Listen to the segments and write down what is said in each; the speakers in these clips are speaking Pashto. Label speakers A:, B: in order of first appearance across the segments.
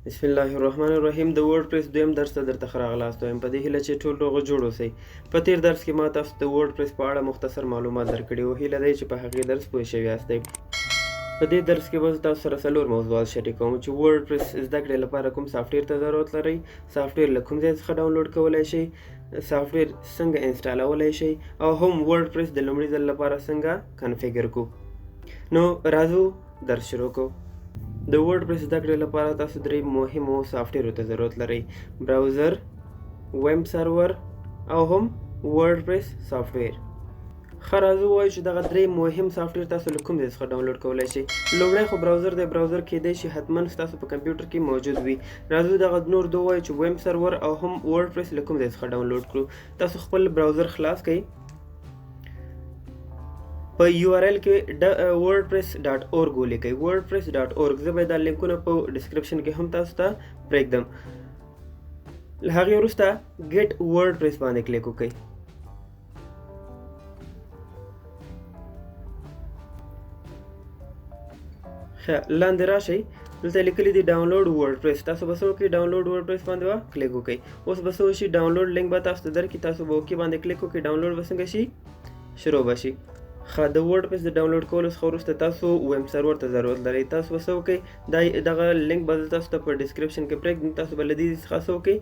A: بسم الله الرحمن الرحیم. د ورډپریس دویم درس ته درته ښه راغلاست وایم. په دې هیله چې ټول روغ جوړ اوسئ. په تیر درس کې ما تاسو د ورډپریس په اړه مختصر معلومات درکړي وو. هیله دی چې په هغې درس پوه شوي یاستئ. په دې درس کې به زه تاسو سره څلور موضوعات شریکوم چې ورډپریس زده کړې لپاره کوم سافټویر ته ضرورت لرئ، سافټویر له کوم ځای څخه ډاونلوډ کولی شئ، سافټویر څنګه انسټالولی شئ، او هم ورډپریس د لومړي ځل لپاره څنګه کنفیګر کړو. نو راځو درس شروع کوو. د ورډپریس زده کړې لپاره تاسو درې مهمو سافټویرو ته ضرورت لرئ: براوزر، ویب سرور او هم ورډپریس سافټویر. ښه راځو ووایو چې دغه درې مهم سافټویر تاسو له کوم ځای څخه ډاونلوډ کولی شئ. لومړی خو براوزر دی. براوزر کیدای شي حتما ستاسو په کمپیوټر کې موجود وي. راځو دغه نور دوه ووایو چې ویب سرور او هم ورډپریس له کوم ځای څخه ډاونلوډ کړو. تاسو خپل براوزر خلاص کړئ. په یو آر ایل کې wordpress.org ولیکئ. wordpress.org. زه به دا لینکونه په ډسکرپشن کې هم تاسو ته پرېږدم. له هغې وروسته ګیټ ورډپریس باندې کلیک وکړئ. ښه، لاندې راشئ. دلته لیکلي دي ډاونلوډ ورډپریس. تاسو به څه وکړئ؟ ډاونلوډ ورډپریس باندې به کلیک وکړئ. اوس به څه وشي؟ ډاونلوډ لینک به تاسو ته درکړي. تاسو به اوکې باندې کلیک وکړئ. ډاونلوډ به څنګه شي؟ شروع به شي. ښه، د ورډپریس د ډاونلوډ کولو څخه وروسته تاسو ویب سرور ته ضرورت لرئ. تاسو به څه وکړئ؟ دغه لینک به تاسو ته په ډسکرپشن کې پرېږدم. تاسو به له دې څخه څه وکړئ؟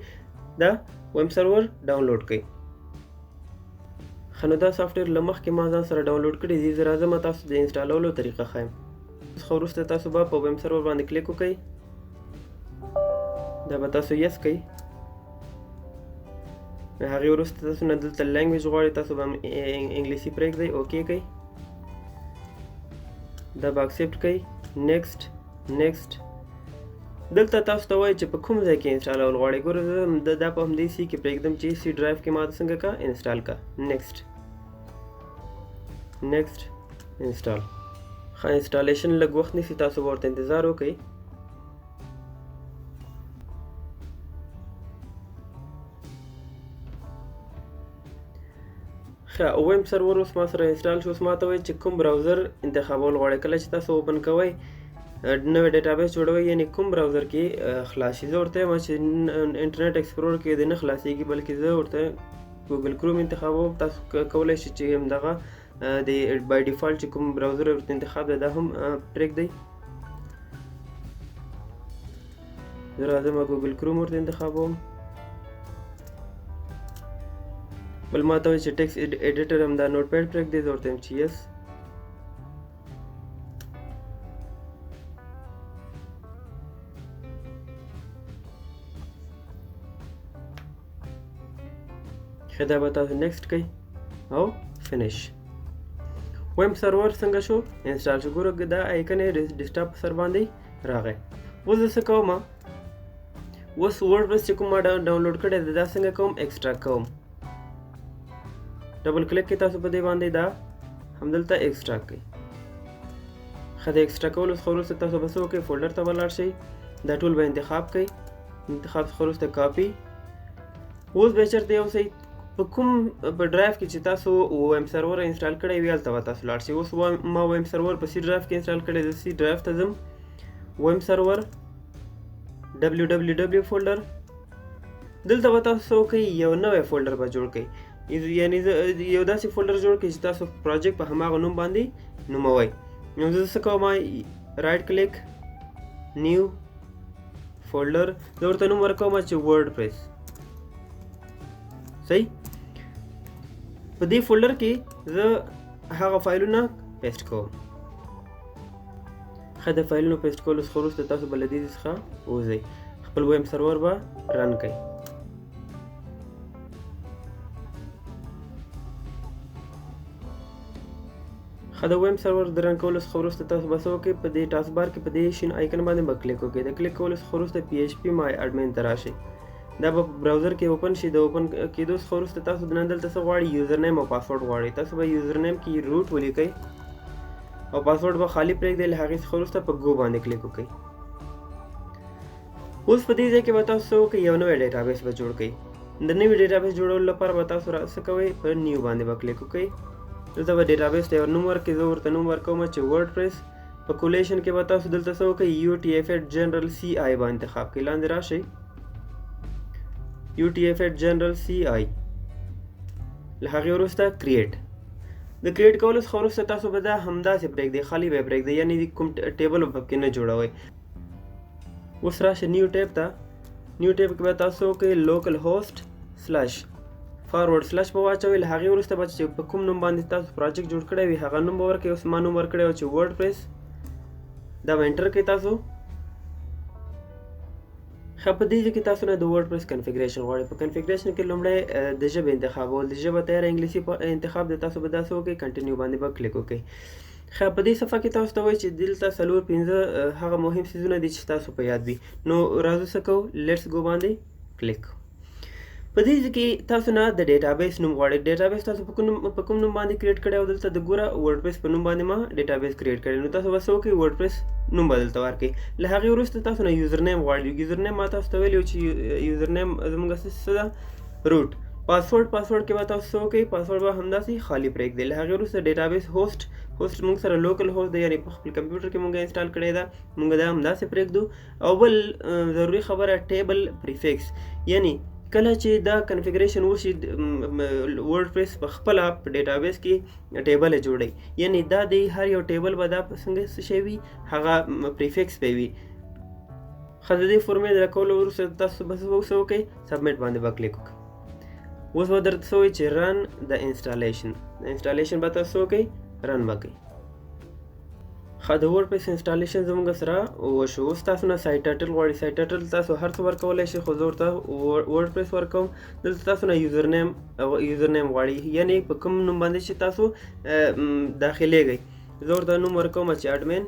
A: دا ویب سرور ډاونلوډ کړئ. ښه، نو دا سافټویر له مخکې ما ځان سره ډاونلوډ کړی دی. زه راځم تاسو د انسټالولو طریقه ښیم. څخه وروسته تاسو به په ویب سرور باندې کلیک وکړئ. دا به تاسو یس کړئ. د هغې وروسته تاسو نه دلته لینګویج غواړئ. تاسو به انګلیسي پرېږدئ. اوکې کړئ. دا به اکسپټ کړئ. نیکسټ نیکسټ. دلته تاسو ته وایي چې په کوم ځای کې انسټالول غواړئ. ګوره زه دا په همدې سی کې پرېږدم چې سی ډرایو کې ما څنګه کا انسټال کا. نیکسټ نیکسټ انسټال. ښه، انسټالیشن لږ وخت نیسي. تاسو به ورته انتظار وکړئ. ښه، ویب سرور اوس ما سره انسټال شو. اوس ما ته وایي چې کوم براوزر انتخابول غواړئ. کله چې تاسو اوپن کوئ نوی ډیټابیس جوړوئ، یعنې کوم براوزر کې خلاص شي. زه ورته وایم چې انټرنیټ ایکسپلورر کې د نه خلاصېږي، بلکې زه ورته ګوګل کروم انتخابوم. تاسو کولی شئ چې همدغه د بای ډیفالټ چې کوم براوزر ورته انتخاب دی دا هم پرېږدئ. زه راځم ګوګل کروم ورته انتخابوم. بل ما ته وایي چې ټیکسټ ایډیټر همدا نوټ پیډ پرېږدئ. زه ورته وایم چې یس. ښه، دا به تاسو نیکسټ کوئ او فینش. ویب سرور څنګه شو؟ انسټال شو. ګوره دا آیکن یې ډیسکټاپ په سر باندې راغی. اوس زه څه کوم؟ اوس ورډپریس چې کوم ما ډاونلوډ کړی دی دا څنګه کوم؟ ایکسټراکټ کوم. ډبل کلیک کې تاسو په دې باندې دا همدلته ایکسټراکټ کړئ. ښه، د ایکسټرا کولو څخه وروسته تاسو به څه وکړئ؟ فولډر ته ولاړ شئ. دا ټول به انتخاب کړئ. انتخاب څخه وروسته کاپي. اوس به چېرته یوسئ؟ په کوم په ډرایو کې چې تاسو ویب سرور انسټال کړی وي هلته به تاسو لاړ شئ. اوس ما ویب سرور په سی ډرایو کې انسټال کړی. زه سی ډرایو ته ځم. ویب سرور www فولډر. دلته به تاسو څه وکړئ؟ یو نوی فولډر به جوړ کړئ. یعنې یو داسې فولډر جوړ کړئ چې تاسو پروجیکټ په هماغه نوم باندې نوموئ. نو زه څه کوم؟ رایټ کلیک، نیو فولډر. زه ورته نوم ورکوم چې ورډپریس. صحیح. په دې فولډر کې زه هغه فایلونه پیسټ کوم. ښه، د فایلونو پیسټ کولو څخه وروسته تاسو به له دې څخه ووځئ. خپل ویب سرور به رن کړئ. ښه، د ویب سرور د رن کولو څخه وروسته تاسو به څه وکړئ؟ په دې ټاسک بار کې په دې شین آیکن باندې به کلیک وکړئ. د کلیک کولو څخه وروسته PHP مای اډمین ته راشئ. دا به براوزر کې اوپن شي. د اوپن کېدو څخه وروسته تاسو د نن دلته څه غواړئ؟ یوزر نیم او پاسورډ غواړئ. تاسو به یوزر نیم کې روټ ولیکئ او پاسورډ به خالی پرېږدئ. له هغې څخه وروسته په ګو باندې کلیک وکړئ. اوس په دې ځای کې به تاسو څه وکړئ؟ یو نوی ډیټابیس به جوړ کړئ. د نوي ډیټابیس جوړولو لپاره به تاسو څه کوئ؟ په نیو باندې به کلیک وکړئ. دلته به ډیټابیس ته یو نوم ورکړئ. زه ورته نوم ورکوم چې ورډپریس په کولیشن کې به تاسو دلته څه وکړئ UTF-8 جنرال CI به انتخاب کړئ لاندې راشئ UTF-8 جنرال CI له هغې وروسته کریټ د کریټ کولو څخه وروسته تاسو به دا همداسې پرېږدئ خالي به یې پرېږدئ یعنې کوم ټیبل به پکې نه جوړوئ اوس راشئ نیو ټیب ته نیو ټیب کې به تاسو وکړئ لوکل هوسټ سلش فارورډ سلش به واچوئ له هغې وروسته به چې په کوم نوم باندې تاسو پروجیکټ جوړ کړی وي هغه نوم به ورکړئ اوس ما نوم ورکړی و چې WordPress دا به انټر کړئ تاسو ښه په دې کې تاسو نه د WordPress کنفیګریشن غواړئ په کنفیګریشن کې لومړی د ژبې انتخابول د ژبه تیاره انګلیسي انتخاب د تاسو به داسې وکړئ کنټینیو باندې به کلیک وکړئ ښه په دې صفحه کې تاسو ته وایي چې دلته 4-5 هغه مهم څیزونه دي چې تاسو په یاد وي نو راځو څه کوو لیټس ګو باندې کلیک په دې کې تاسو نه د ډیټابیس نوم غواړئ ډیټابیس تاسو په کوم نوم باندې کریټ کړی او دلته د ګوره WordPress په نوم باندې ما ډیټابیس کریټ کړی نو تاسو به څه وکړئ WordPress نوم به دلته ورکړئ له هغې وروسته تاسو نه یوزر نیم غواړئ یوزر نیم ما تاسو ته ویلي چې یوزر نیم زموږ څه ده روټ پاسورډ کې به تاسو څه وکړئ پاسورډ به همداسې خالي پرېږدئ له هغې وروسته ډیټابیس هوسټ موږ سره لوکل هوسټ دی یعنې په خپل کمپیوټر کې موږ انسټال کړی ده موږ دا همداسې پرېږدو او بل ضروري خبره ټیبل پریفکس یعنی کله چې دا کنفیګریشن وشي WordPress په خپله په ډیټابیس کې ټیبل جوړوي یعنی دا د هر یو ټیبل به دا څنګه څه شی وي هغه پریفکس به وي ښه د دې فورمې د راکولو وروسته تاسو به څه وکړئ سبمیټ باندې به کلیک وکړئ اوس به درته څه وایي چې رن د انسټالیشن به تاسو وکړئ رن به کوئ ښه د WordPress انسټالیشن زموږ سره وشو اوس تاسو نه سایټ ټایټل غواړئ سایټ ټایټل تاسو هر څه ورکولی شئ خو زه ورته WordPress ورکوم دلته تاسو نه یوزر نیم غواړئ یعنې په کوم نوم باندې چې تاسو داخلیږئ زه ورته نوم ورکوم چې اډمین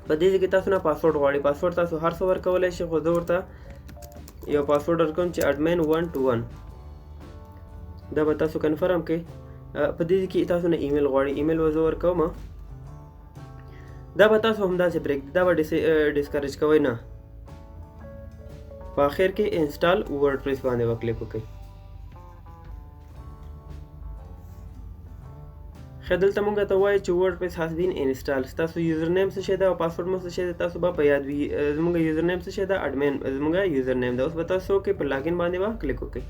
A: په دې کې تاسو نه پاسورډ غواړئ پاسورډ تاسو هر څه ورکولی شئ خو زه ورته یو پاسورډ ورکوم چې اډمین 121 دا به تاسو کنفرم کړئ په دې کې تاسو نه ایمیل غواړئ ایمیل به زه ورکوم دا به تاسو همداسې پرېږدئ دا به ډسکریج کوئ نه په آخر کې انسټال WordPress باندې به کلیک وکړئ ښه دلته موږ ته وایي چې WordPress has been installed ستاسو یوزر نیم څه شی ده او پاسورډ مو څه شی ده تاسو به په یاد وي زموږ یوزر نیم څه شی ده اډمین زموږ یوزر نیم ده اوس به تاسو وکړئ په لاګین باندې به کلیک وکړئ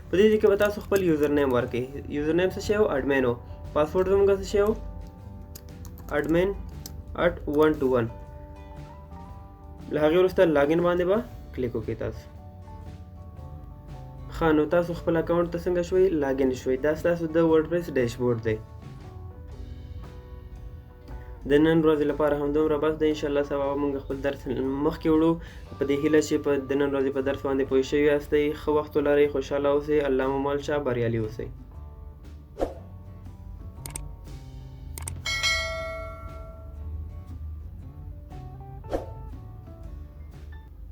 A: په دې کې به تاسو خپل یوزر نیم ورکړئ یوزر نیم څه شی و اډمین و پاسورډ زموږ څه شی و اډمین @121 له هغې وروسته لاګین باندې به کلیک وکړئ تاسو ښه نو تاسو خپل اکاونټ ته څنګه شوئ لاګین شوئ دا ستاسو د WordPress ډیشبورډ دی د نن ورځې لپاره همدومره بس دی انشاءالله سبا به موږ خپل درس مخکې وړو په دې هیله چې په د نن ورځې په درس باندې پوه شوي یاستئ ښه وخت ولرئ خوشحاله اوسئ الله مو مل شه بریالي اوسئ